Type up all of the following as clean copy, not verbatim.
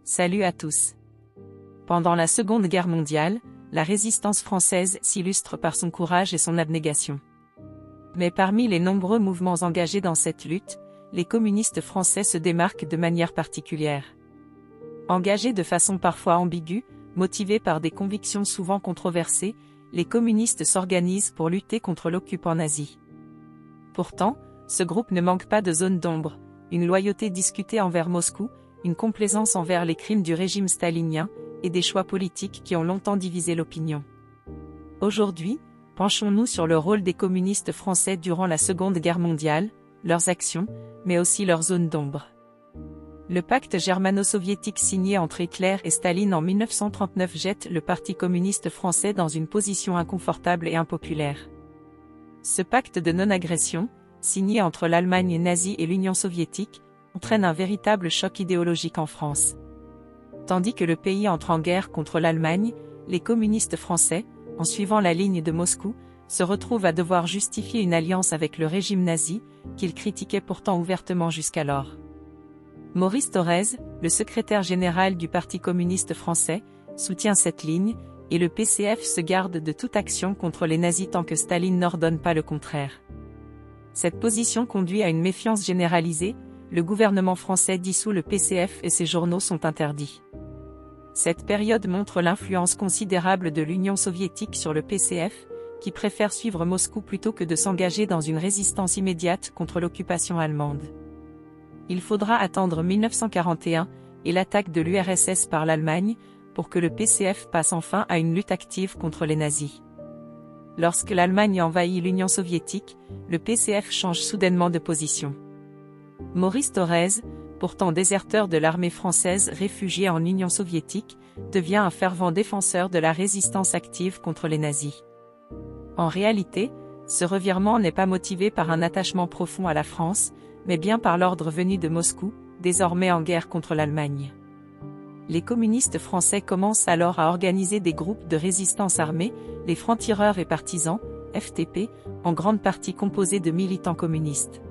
Salut à tous. Pendant la Seconde Guerre mondiale, la résistance française s'illustre par son courage et son abnégation. Mais parmi les nombreux mouvements engagés dans cette lutte, les communistes français se démarquent de manière particulière. Engagés de façon parfois ambiguë, motivés par des convictions souvent controversées, les communistes s'organisent pour lutter contre l'occupant nazi. Pourtant, ce groupe ne manque pas de zones d'ombre, une loyauté discutée envers Moscou, une complaisance envers les crimes du régime stalinien, et des choix politiques qui ont longtemps divisé l'opinion. Aujourd'hui, penchons-nous sur le rôle des communistes français durant la Seconde Guerre mondiale, leurs actions, mais aussi leurs zones d'ombre. Le pacte germano-soviétique signé entre Hitler et Staline en 1939 jette le Parti communiste français dans une position inconfortable et impopulaire. Ce pacte de non-agression, signé entre l'Allemagne nazie et l'Union soviétique, entraîne un véritable choc idéologique en France. Tandis que le pays entre en guerre contre l'Allemagne, les communistes français, en suivant la ligne de Moscou, se retrouvent à devoir justifier une alliance avec le régime nazi, qu'ils critiquaient pourtant ouvertement jusqu'alors. Maurice Thorez, le secrétaire général du Parti communiste français, soutient cette ligne, et le PCF se garde de toute action contre les nazis tant que Staline n'ordonne pas le contraire. Cette position conduit à une méfiance généralisée, le gouvernement français dissout le PCF et ses journaux sont interdits. Cette période montre l'influence considérable de l'Union soviétique sur le PCF, qui préfère suivre Moscou plutôt que de s'engager dans une résistance immédiate contre l'occupation allemande. Il faudra attendre 1941 et l'attaque de l'URSS par l'Allemagne pour que le PCF passe enfin à une lutte active contre les nazis. Lorsque l'Allemagne envahit l'Union soviétique, le PCF change soudainement de position. Maurice Thorez, pourtant déserteur de l'armée française réfugié en Union soviétique, devient un fervent défenseur de la résistance active contre les nazis. En réalité, ce revirement n'est pas motivé par un attachement profond à la France, mais bien par l'ordre venu de Moscou, désormais en guerre contre l'Allemagne. Les communistes français commencent alors à organiser des groupes de résistance armés, les francs-tireurs et partisans, FTP, en grande partie composés de militants communistes.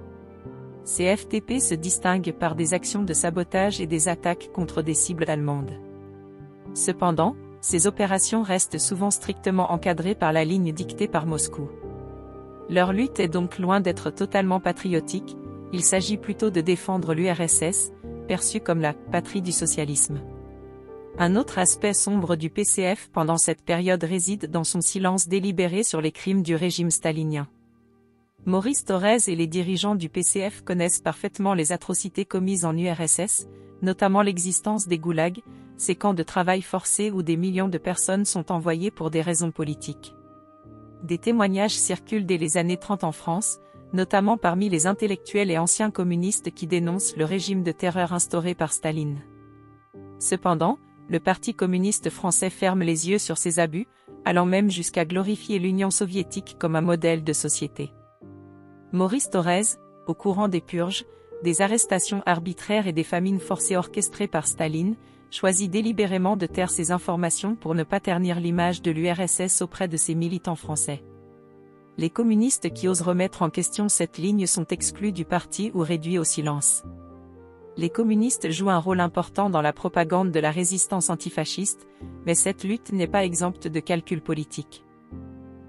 Ces FTP se distinguent par des actions de sabotage et des attaques contre des cibles allemandes. Cependant, ces opérations restent souvent strictement encadrées par la ligne dictée par Moscou. Leur lutte est donc loin d'être totalement patriotique, il s'agit plutôt de défendre l'URSS, perçue comme la « patrie du socialisme ». Un autre aspect sombre du PCF pendant cette période réside dans son silence délibéré sur les crimes du régime stalinien. Maurice Thorez et les dirigeants du PCF connaissent parfaitement les atrocités commises en URSS, notamment l'existence des goulags, ces camps de travail forcés où des millions de personnes sont envoyées pour des raisons politiques. Des témoignages circulent dès les années 30 en France, notamment parmi les intellectuels et anciens communistes qui dénoncent le régime de terreur instauré par Staline. Cependant, le Parti communiste français ferme les yeux sur ces abus, allant même jusqu'à glorifier l'Union soviétique comme un modèle de société. Maurice Thorez, au courant des purges, des arrestations arbitraires et des famines forcées orchestrées par Staline, choisit délibérément de taire ces informations pour ne pas ternir l'image de l'URSS auprès de ses militants français. Les communistes qui osent remettre en question cette ligne sont exclus du parti ou réduits au silence. Les communistes jouent un rôle important dans la propagande de la résistance antifasciste, mais cette lutte n'est pas exempte de calculs politiques.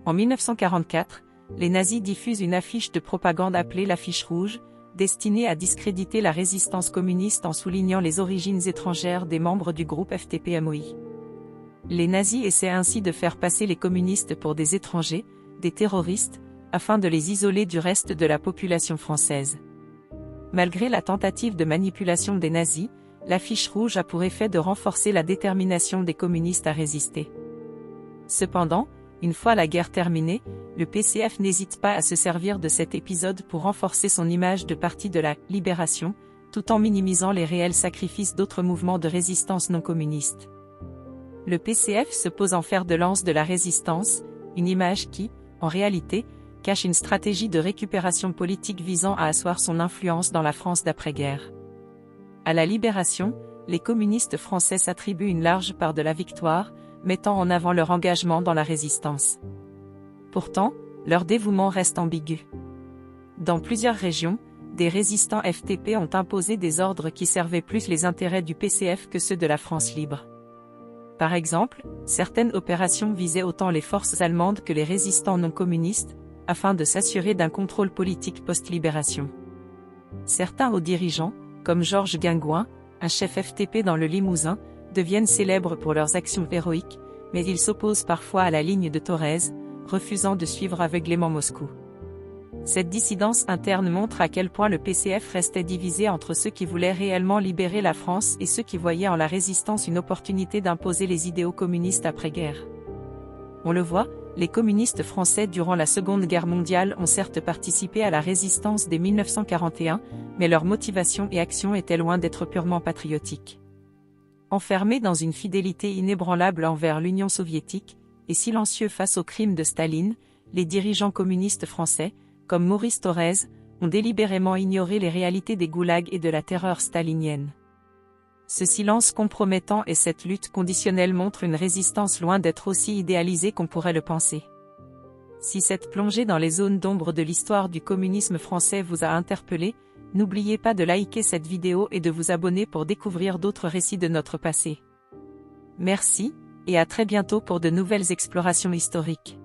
En 1944, les nazis diffusent une affiche de propagande appelée l'affiche rouge, destinée à discréditer la résistance communiste en soulignant les origines étrangères des membres du groupe FTP-MOI. Les nazis essaient ainsi de faire passer les communistes pour des étrangers, des terroristes, afin de les isoler du reste de la population française. Malgré la tentative de manipulation des nazis, l'affiche rouge a pour effet de renforcer la détermination des communistes à résister. Cependant, une fois la guerre terminée, le PCF n'hésite pas à se servir de cet épisode pour renforcer son image de parti de la libération, tout en minimisant les réels sacrifices d'autres mouvements de résistance non communistes. Le PCF se pose en fer de lance de la résistance, une image qui, en réalité, cache une stratégie de récupération politique visant à asseoir son influence dans la France d'après-guerre. À la Libération, les communistes français s'attribuent une large part de la victoire, mettant en avant leur engagement dans la résistance. Pourtant, leur dévouement reste ambigu. Dans plusieurs régions, des résistants FTP ont imposé des ordres qui servaient plus les intérêts du PCF que ceux de la France libre. Par exemple, certaines opérations visaient autant les forces allemandes que les résistants non communistes, afin de s'assurer d'un contrôle politique post-libération. Certains hauts dirigeants, comme Georges Guingouin, un chef FTP dans le Limousin, deviennent célèbres pour leurs actions héroïques, mais ils s'opposent parfois à la ligne de Thorez, refusant de suivre aveuglément Moscou. Cette dissidence interne montre à quel point le PCF restait divisé entre ceux qui voulaient réellement libérer la France et ceux qui voyaient en la résistance une opportunité d'imposer les idéaux communistes après-guerre. On le voit, les communistes français durant la Seconde Guerre mondiale ont certes participé à la résistance dès 1941, mais leur motivation et action étaient loin d'être purement patriotiques. Enfermés dans une fidélité inébranlable envers l'Union soviétique, et silencieux face aux crimes de Staline, les dirigeants communistes français, comme Maurice Thorez, ont délibérément ignoré les réalités des goulags et de la terreur stalinienne. Ce silence compromettant et cette lutte conditionnelle montrent une résistance loin d'être aussi idéalisée qu'on pourrait le penser. Si cette plongée dans les zones d'ombre de l'histoire du communisme français vous a interpellé, n'oubliez pas de liker cette vidéo et de vous abonner pour découvrir d'autres récits de notre passé. Merci, et à très bientôt pour de nouvelles explorations historiques.